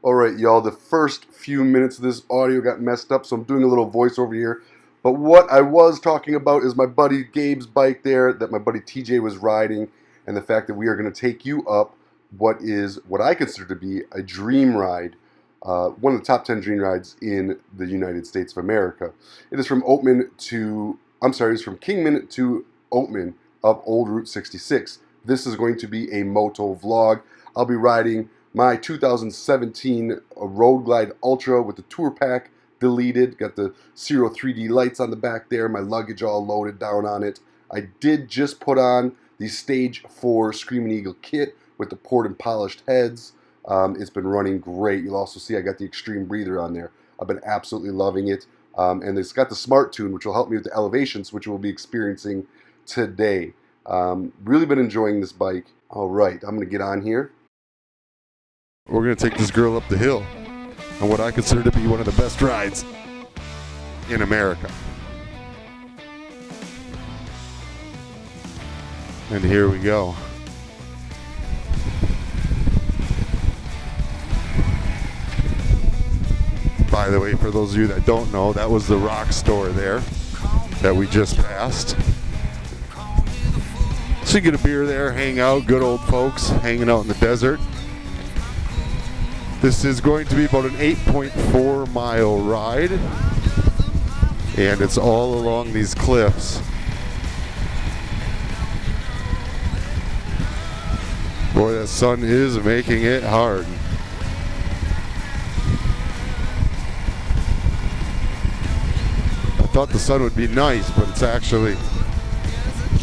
Alright, y'all, the first few minutes of this audio got messed up, so I'm doing a little voiceover here. But what I was talking about is my buddy Gabe's bike there that my buddy TJ was riding, and the fact that we are going to take you up what I consider to be a dream ride, one of the top 10 dream rides in the United States of America. It is from it's from Kingman to Oatman up Old Route 66. This is going to be a Moto vlog. I'll be riding my 2017 Road Glide Ultra with the tour pack deleted. Got the Zero 3D lights on the back there. My luggage all loaded down on it. I did just put on the Stage 4 Screaming Eagle kit with the poured and polished heads. It's been running great. You'll also see I got the Extreme Breather on there. I've been absolutely loving it. And it's got the Smart Tune, which will help me with the elevations, which we'll be experiencing today. Really been enjoying this bike. All right, I'm going to get on here. We're going to take this girl up the hill on what I consider to be one of the best rides in America. And here we go. By the way, for those of you that don't know, that was the rock store there that we just passed. So you get a beer there, hang out, good old folks hanging out in the desert. This is going to be about an 8.4 mile ride, and it's all along these cliffs. Boy, that sun is making it hard. I thought the sun would be nice, but it's actually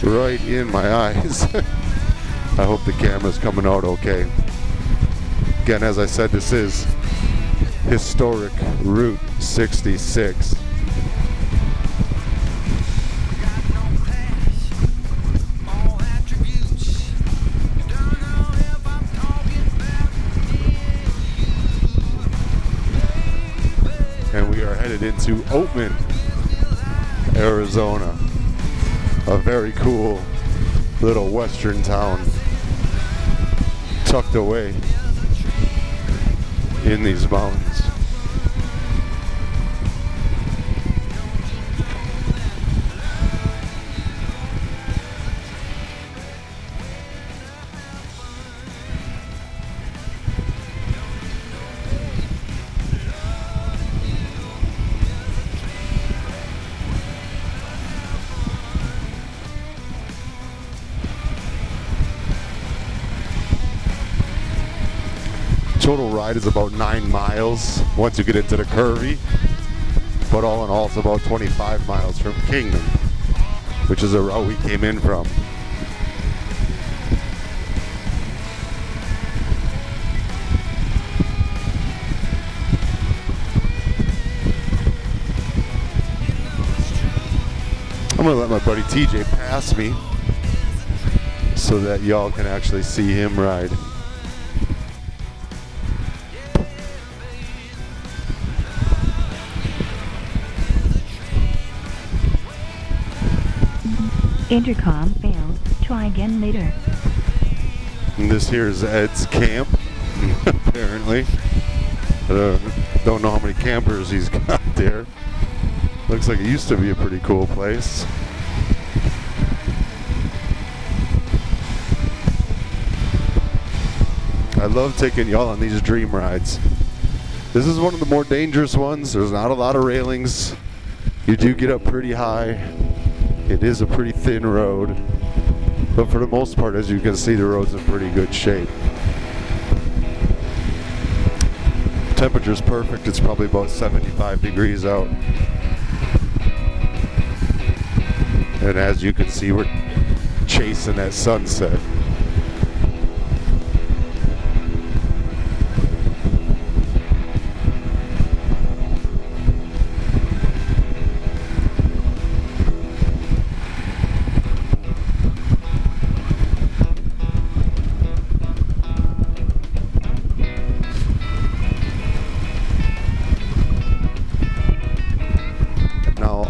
right in my eyes. I hope the camera's coming out okay. Again, as I said, this is historic Route 66. And we are headed into Oatman, Arizona. A very cool little western town tucked away in these mountains. Total ride is about 9 miles once you get into the curvy, but all in all it's about 25 miles from Kingman, which is a route we came in from. I'm gonna let my buddy TJ pass me so that y'all can actually see him ride. Intercom failed. Try again later. And this here is Ed's camp, apparently. Don't know how many campers he's got there. Looks like it used to be a pretty cool place. I love taking y'all on these dream rides. This is one of the more dangerous ones. There's not a lot of railings. You do get up pretty high. It is a pretty thin road, but for the most part, as you can see, the road's in pretty good shape. Temperature's perfect. It's probably about 75 degrees out. And as you can see, we're chasing that sunset.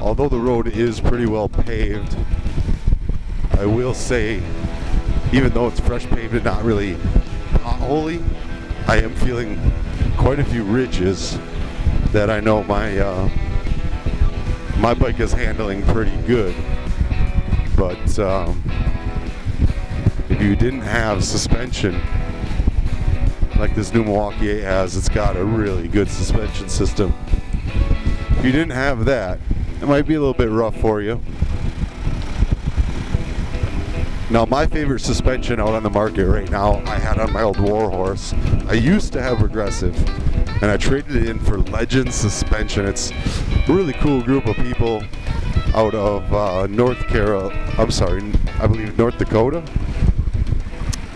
Although the road is pretty well paved, I will say, even though it's fresh paved and not really potholy, I am feeling quite a few ridges that I know my bike is handling pretty good. But if you didn't have suspension like this new Milwaukee 8 has, it's got a really good suspension system. If you didn't have that, it might be a little bit rough for you. Now, my favorite suspension out on the market right now, I had on my old Warhorse. I used to have Progressive, and I traded it in for Legend Suspension. It's a really cool group of people out of I believe North Dakota.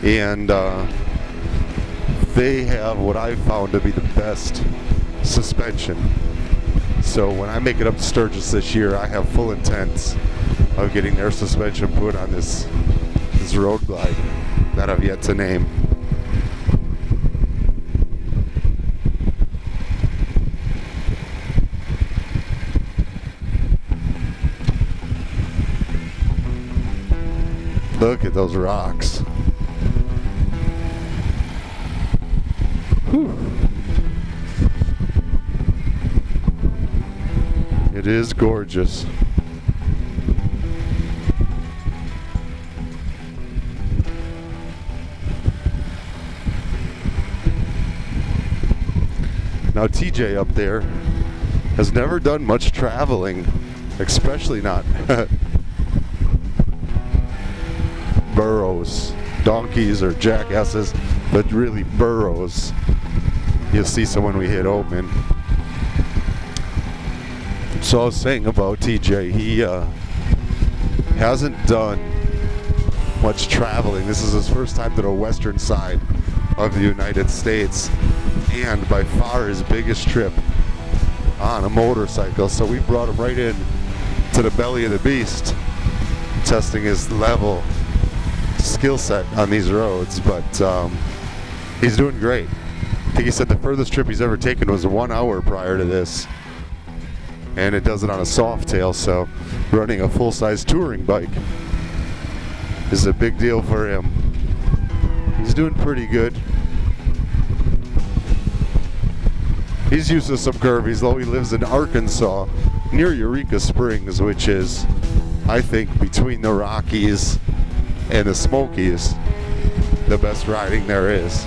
And they have what I've found to be the best suspension. So when I make it up to Sturgis this year, I have full intent of getting their suspension put on this road glide that I've yet to name. Look at those rocks. Whew. It is gorgeous. Now TJ up there has never done much traveling, especially not burros, donkeys or jackasses, but really burros. You'll see some when we hit Oatman. So I was saying about TJ, he hasn't done much traveling. This is his first time to the western side of the United States, and by far his biggest trip on a motorcycle. So we brought him right in to the belly of the beast, testing his level skill set on these roads. But he's doing great. I think he said the furthest trip he's ever taken was 1 hour prior to this, and it does it on a soft tail. So running a full-size touring bike is a big deal for him. He's doing pretty good. He's used to some curvies, though. He lives in Arkansas near Eureka Springs, which is, I think, between the Rockies and the Smokies, the best riding there is.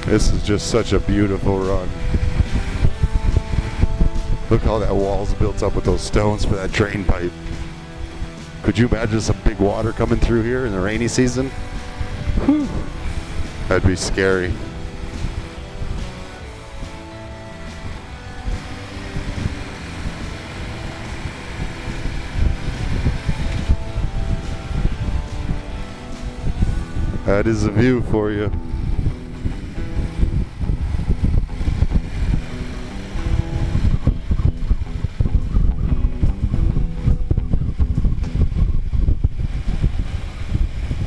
This is just such a beautiful run. Look how that wall's built up with those stones for that drain pipe. Could you imagine some big water coming through here in the rainy season? Whew. That'd be scary. That is a view for you.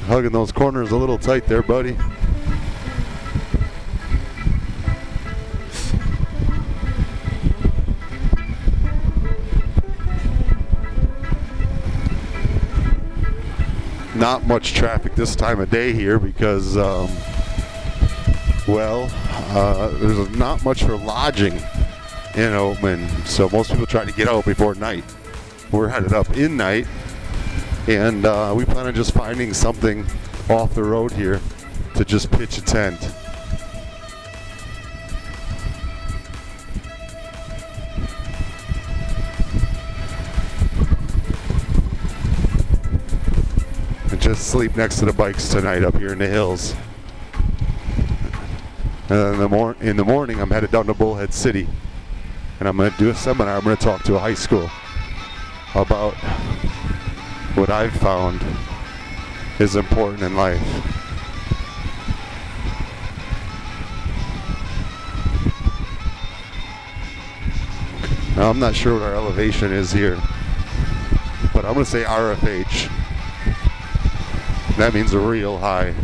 Hugging those corners a little tight there, buddy. Not much traffic this time of day here because, there's not much for lodging in Oatman, so most people try to get out before night. We're headed up in night. And we plan on just finding something off the road here to just pitch a tent. And just sleep next to the bikes tonight up here in the hills. And in the morning, I'm headed down to Bullhead City. And I'm going to do a seminar. I'm going to talk to a high school about what I've found is important in life. Now, I'm not sure what our elevation is here, but I'm going to say RFH. That means a real high.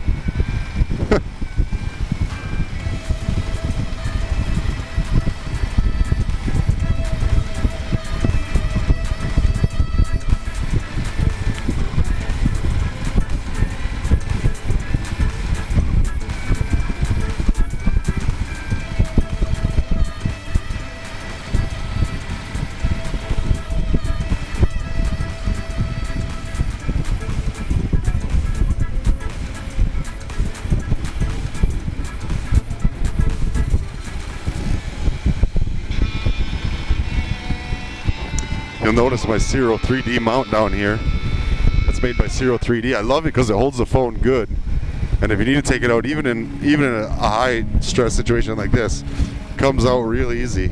You'll notice my Zero 3D mount down here. It's made by Zero 3D. I love it because it holds the phone good. And if you need to take it out, even in a high stress situation like this, comes out real easy.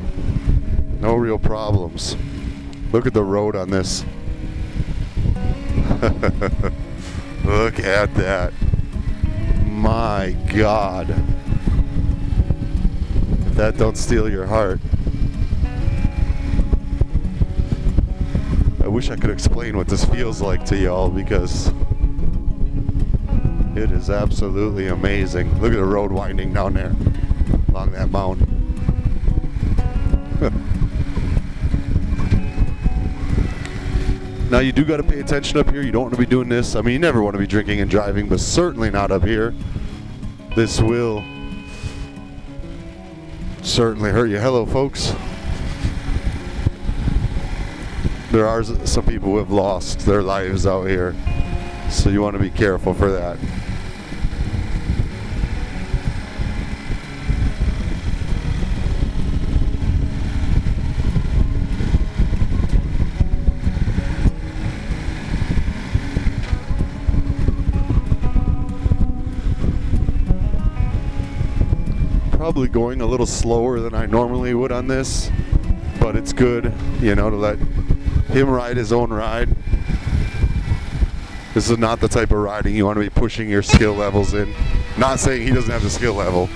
No real problems. Look at the road on this. Look at that. My God. If that don't steal your heart. I wish I could explain what this feels like to y'all, because it is absolutely amazing. Look at the road winding down there along that mountain. Now you do got to pay attention up here. You don't want to be doing this. I mean, you never want to be drinking and driving, but certainly not up here. This will certainly hurt you. Hello, folks. There are some people who have lost their lives out here, so you want to be careful for that. Probably going a little slower than I normally would on this, but it's good, you know, to let him ride his own ride. This is not the type of riding you want to be pushing your skill levels in. Not saying he doesn't have the skill level,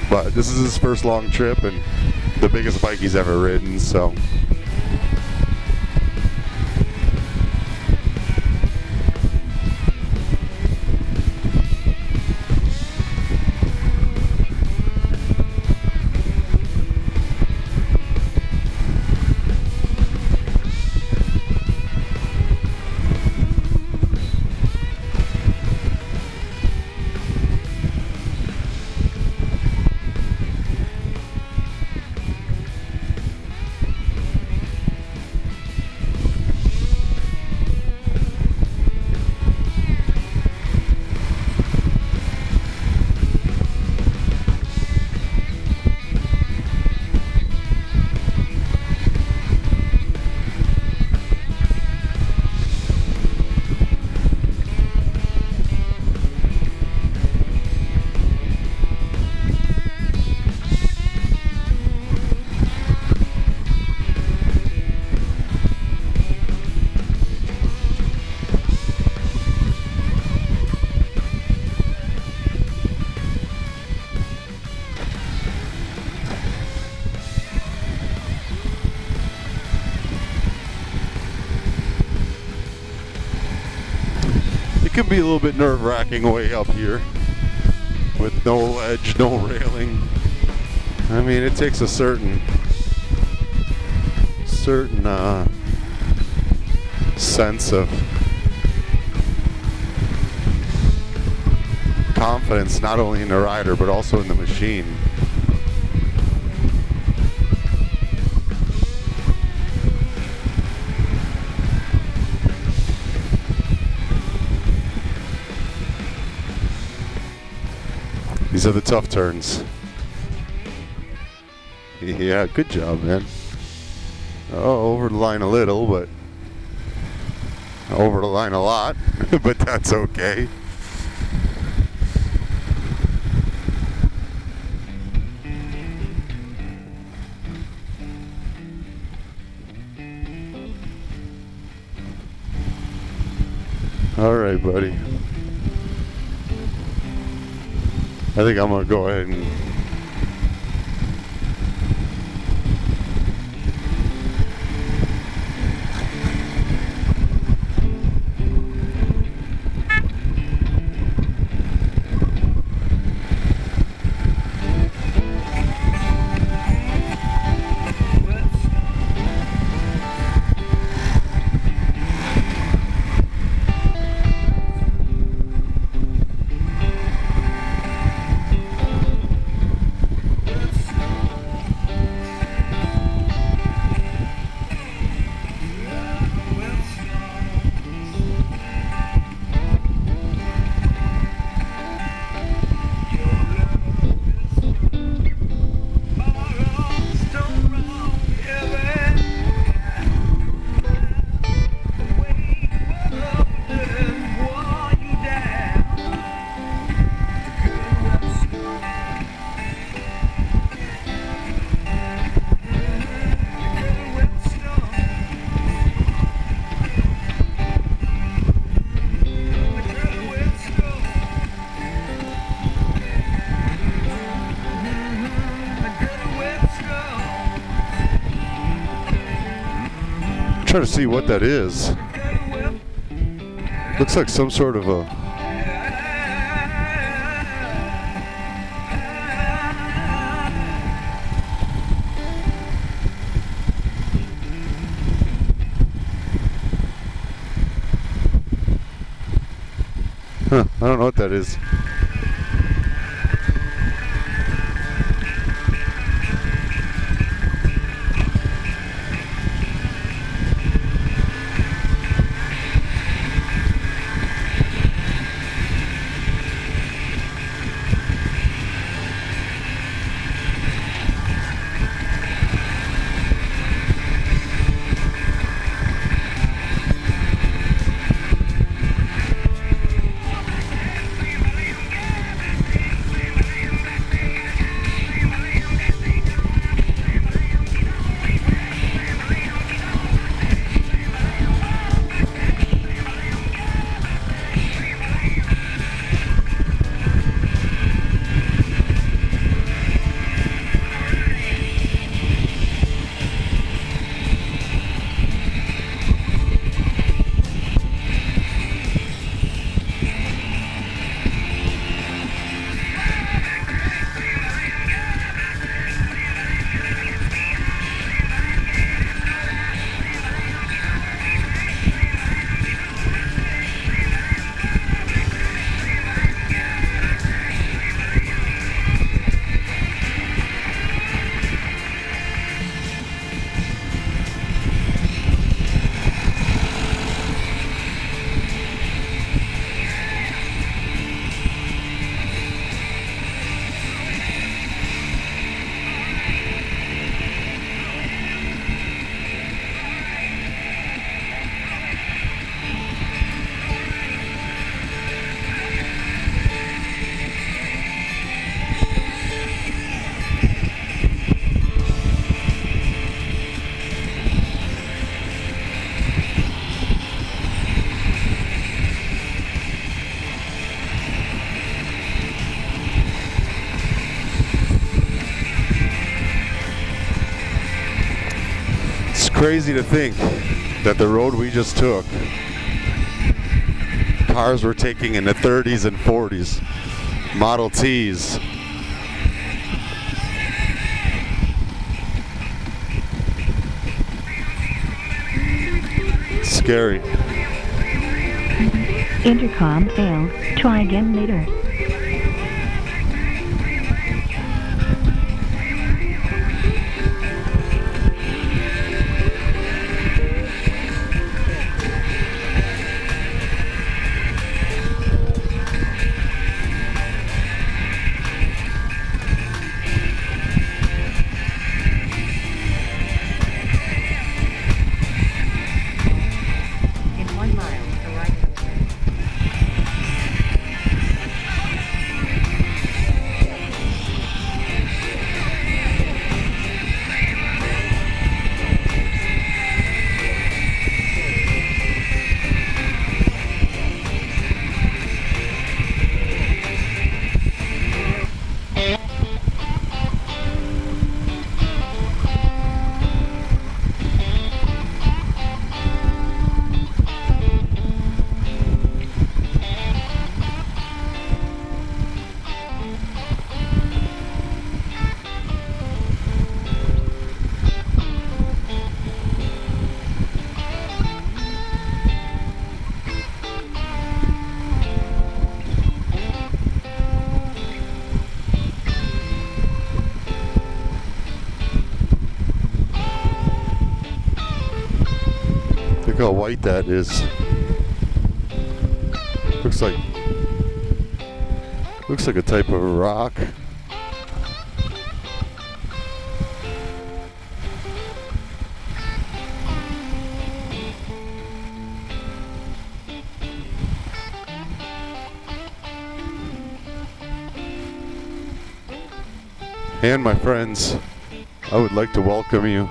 but this is his first long trip and the biggest bike he's ever ridden, so. It can be a little bit nerve-wracking way up here with no ledge, no railing. I mean, it takes a certain sense of confidence, not only in the rider but also in the machine. These are the tough turns. Yeah, good job, man. Oh, over the line a little, but over the line a lot, but that's okay. All right, buddy. I think I'm gonna go ahead and trying to see what that is. Looks like some sort of a... Huh, I don't know what that is. Crazy to think that the road we just took, cars were taking in the 30s and 40s, Model Ts. Scary. Intercom failed. Try again later. Look how white that is. Looks like a type of rock. And my friends, I would like to welcome you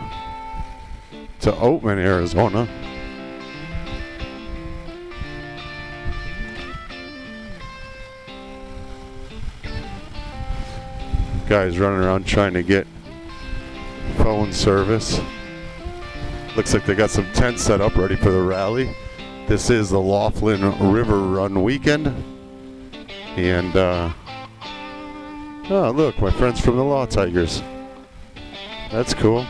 to Oatman, Arizona. Guys running around trying to get phone service. Looks like they got some tents set up ready for the rally. This is the Laughlin River Run weekend. And, oh, look, my friends from the Law Tigers. That's cool.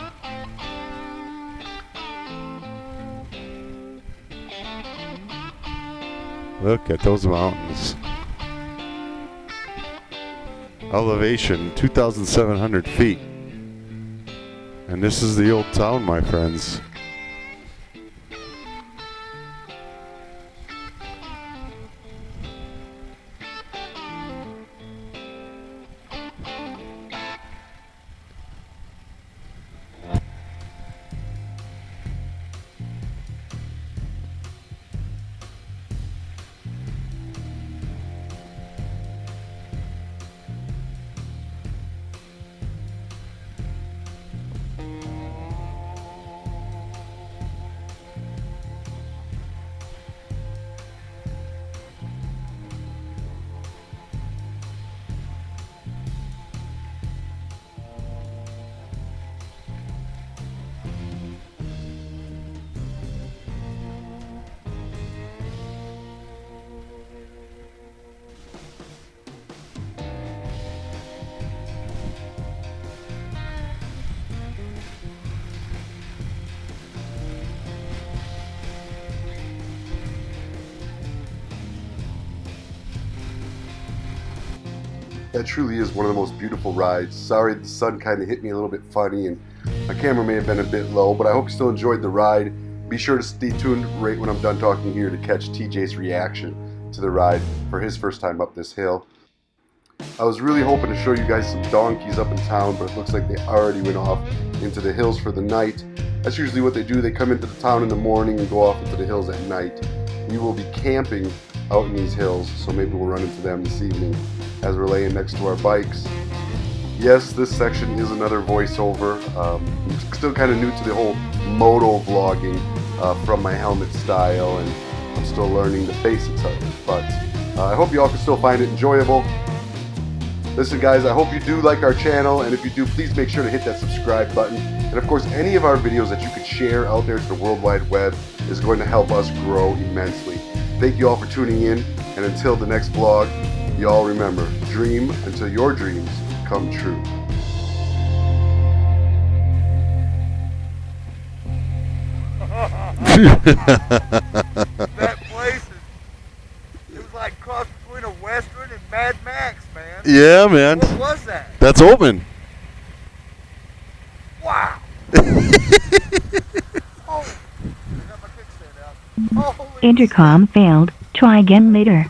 Look at those mountains. Elevation 2,700 feet. And this is the old town, my friends. That truly is one of the most beautiful rides. Sorry the sun kind of hit me a little bit funny and my camera may have been a bit low, but I hope you still enjoyed the ride. Be sure to stay tuned right when I'm done talking here to catch TJ's reaction to the ride for his first time up this hill. I was really hoping to show you guys some donkeys up in town, but it looks like they already went off into the hills for the night. That's usually what they do. They come into the town in the morning and go off into the hills at night. We will be camping out in these hills, so maybe we'll run into them this evening as we're laying next to our bikes. Yes, this section is another voiceover. I'm still kind of new to the whole moto vlogging from my helmet style, and I'm still learning the basics of it, but I hope you all can still find it enjoyable. Listen guys, I hope you do like our channel, and if you do, please make sure to hit that subscribe button. And of course, any of our videos that you could share out there to the World Wide Web is going to help us grow immensely. Thank you all for tuning in, and until the next vlog, you all remember, dream until your dreams come true. That place it was like cross between a Western and Mad Max, man. Yeah, man. What was that? That's Oatman. Wow. Oh, I got my kickstand out. Holy Intercom failed. Try again later.